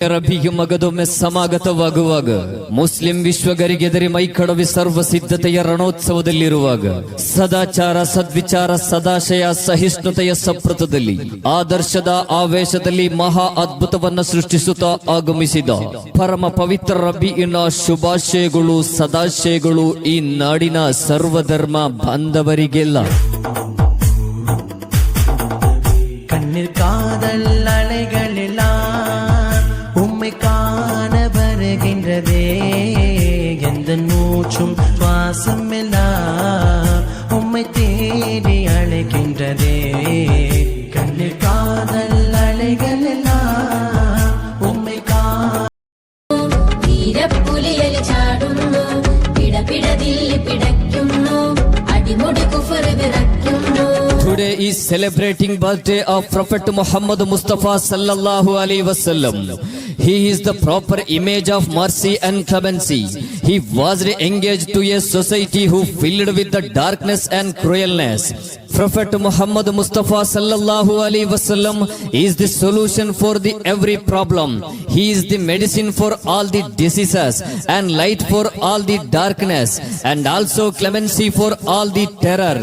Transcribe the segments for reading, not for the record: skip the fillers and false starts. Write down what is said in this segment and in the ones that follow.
ರಬಿಗೆ ಮಗದೊಮ್ಮೆ ಸಮಾಗತವಾಗುವಾಗ Muslim ವಿಶ್ವಗರಿಗೆದರಿ ಮೈಕಡವಿ ಸರ್ವ ಸಿದ್ಧತೆಯ ರಣೋತ್ಸವದಲ್ಲಿರುವಾಗ ಸದಾಚಾರ ಸದ್ವಿಚಾರ ಸದಾಶಯ ಸಹಿಷ್ಣುತೆಯ ಸಪ್ರತದಲ್ಲಿ ಆದರ್ಶದ ಆವೇಶದಲ್ಲಿ ಮಹಾ ಅದ್ಭುತವನ್ನ ಸೃಷ್ಟಿಸುತ್ತಾ ಆಗಮಿಸಿದ ಪರಮ ಪವಿತ್ರ ರಬಿಯಿನ ಶುಭಾಶಯಗಳು ಸದಾಶಯಗಳು ಈ ನಾಡಿನ ಸರ್ವಧರ್ಮ ಬಾಂಧವರಿಗೆಲ್ಲ. கண்ணில் காதல் அலைகளெல்லாம் உம்மை காண வருகின்றதே, எந்த மூச்சும் சுவாசம் எல்லாம் உம்மை தேடி அழைக்கின்றதே. கண்ணில் காதல் அலைகளெல்லாம் உம்மை വീരപ്പുലിയൽ ചാടുന്നു, പിടപിടതിൽ പിടയ്ക്കുന്നു, അടിമുടി കുഫർ വിറയ്ക്കുന്നു. Today is celebrating birthday of Prophet Muhammad Mustafa sallallahu alaihi wasallam. He is the proper image of mercy and clemency. He was engaged to a society who filled with the darkness and cruelness. Prophet Muhammad Mustafa sallallahu alaihi wasallam is the solution for the every problem. He is the medicine for all the diseases and light for all the darkness and also clemency for all the terror.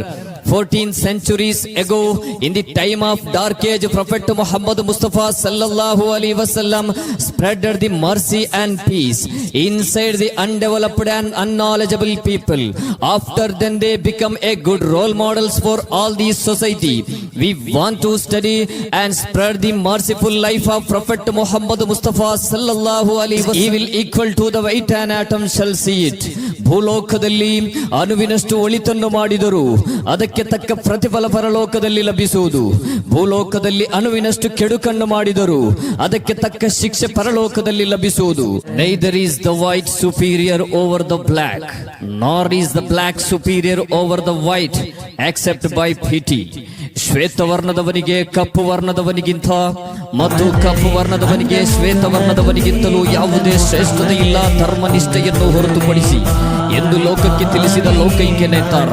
14 centuries ago, in the time of dark age, Prophet Muhammad Mustafa sallallahu alaihi wasallam spreaded the mercy and peace inside the undeveloped and unknowledgeable people. After then, they become a good role models for all the society. We want to study and spread the merciful life of Prophet Muhammad Mustafa sallallahu alaihi wasallam. Evil equal to the weight an atom shall see it. ಭೂಲೋಕದಲ್ಲಿ ಅಣುವಿನಷ್ಟು ಒಳಿತನ್ನು ಮಾಡಿದರು ಅದಕ್ಕೆ ತಕ್ಕ ಪ್ರತಿಫಲ ಪರಲೋಕದಲ್ಲಿ ಲಭಿಸುವುದು. ಭೂಲೋಕದಲ್ಲಿ ಅಣುವಿನಷ್ಟು ಕೆಡುಕನ್ನು ಮಾಡಿದರು ಅದಕ್ಕೆ ತಕ್ಕ ಶಿಕ್ಷೆ ಪರಲೋಕದಲ್ಲಿ ಲಭಿಸುವುದು. Neither is the white superior over the black, nor is the black superior over the white, except by pity. ಶ್ವೇತವರ್ಣದವನಿಗೆ ಕಪ್ಪು ವರ್ಣದವನಿಗಿಂತ ಮತ್ತು ಕಪ್ಪು ವರ್ಣದವನಿಗೆ ಶ್ವೇತವರ್ಣದವನಿಗಿಂತಲೂ ಯಾವುದೇ ಶ್ರೇಷ್ಠತೆ ಇಲ್ಲ ಧರ್ಮನಿಷ್ಠೆಯನ್ನು ಹೊರತುಪಡಿಸಿ ಎಂದು ಲೋಕಕ್ಕೆ ತಿಳಿಸಿದ ಲೋಕೈಕ್ಯ ನೇತಾರ.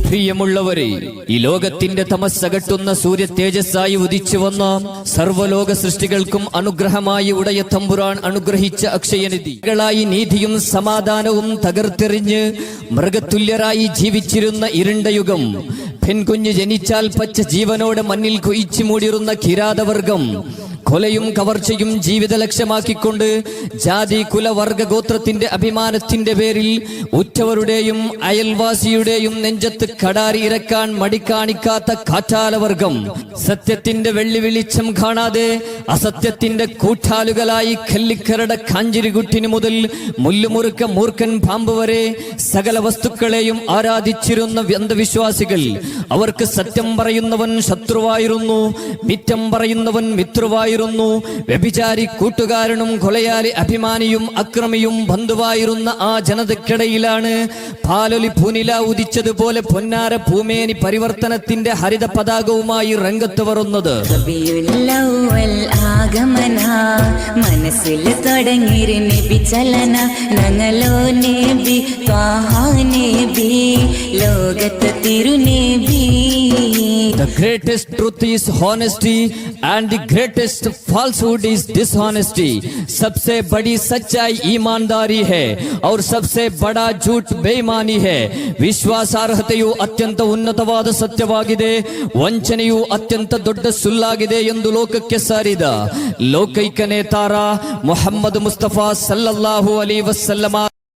പ്രിയമുള്ളവരെ, ഈ ലോകത്തിന്റെ തമസ്സകട്ടുന്ന സൂര്യ തേജസ്സായി ഉദിച്ചു വന്ന സർവ്വലോക സൃഷ്ടികൾക്കും അനുഗ്രഹമായി ഉടയ തമ്പുരാൻ അനുഗ്രഹിച്ച അക്ഷയനിധികളായി നീതിയും സമാധാനവും തകർത്തെറിഞ്ഞ് മൃഗതുല്യരായി ജീവിച്ചിരുന്ന ഇരുണ്ട യുഗം, പെൺകുഞ്ഞ് ജനിച്ചാൽ പച്ച ജീവനോടെ മണ്ണിൽ കൊയിച്ചു മൂടിയിരുന്ന കിരാതവർഗം, കൊലയും കവർച്ചയും ജീവിത ലക്ഷ്യമാക്കിക്കൊണ്ട് ജാതി കുലവർഗ ഗോത്രത്തിന്റെ അഭിമാനത്തിന്റെ പേരിൽ ഉറ്റവരുടെയും അയൽവാസിയുടെയും നെഞ്ചത്ത് കടാരി ഇറക്കാൻ മടിക്കാണിക്കാത്ത കാറ്റാലവർഗം, സത്യത്തിന്റെ വെള്ളി വെളിച്ചം കാണാതെ അസത്യത്തിന്റെ കൂട്ടാലുകളായി കല്ലിക്കരട കാഞ്ചിരികുട്ടിന് മുതൽ മുല്ലുമുറുക്ക മൂർഖൻ പാമ്പ് വരെ സകല വസ്തുക്കളെയും ആരാധിച്ചിരുന്ന അന്ധവിശ്വാസികൾ. അവർക്ക് സത്യം പറയുന്നവൻ ശത്രുവായിരുന്നു, മിറ്റം പറയുന്നവൻ മിത്രവായിരുന്നു, വ്യഭിചാരി കൂട്ടുകാരനും കൊലയാളി അഭിമാനിയും അക്രമിയും ബന്ധുവായിരുന്ന ആ ജനതയ്ക്കിടയിലാണ് പാലൊലി പൂനില ഉദിച്ചതുപോലെ പൊന്നാര ഭൂമേനി പരിവർത്തനത്തിന്റെ ഹരിത പതാകവുമായി രംഗത്ത് വരുന്നത്. മനസ്സിൽ തുടങ്ങിയൊരു നബി ചലന ഞങ്ങളോ നബി നബി ലോകത്ത് തിരുനബി. The greatest truth is honesty and the greatest falsehood is dishonesty. सबसे बड़ी सच्चाई ईमानदारी है और सबसे बड़ा झूठ बेईमानी है. ವಿಶ್ವಾಸಾರ್ಹತೆಯು ಅತ್ಯಂತ ಉನ್ನತವಾದ ಸತ್ಯವಾಗಿದೆ, ವಂಚನೆಯು ಅತ್ಯಂತ ದೊಡ್ಡ ಸುಳ್ಳಾಗಿದೆ ಎಂದು ಲೋಕಕ್ಕೆ ಸಾರಿದ ಲೋಕೈಕ ನೇತಾರ ಮುಹಮ್ಮದ್ ಮುಸ್ತಫಾ ಸಲ್ಲಲ್ಲಾಹು ಅಲೈಹಿ ವಸಲ್ಲಮ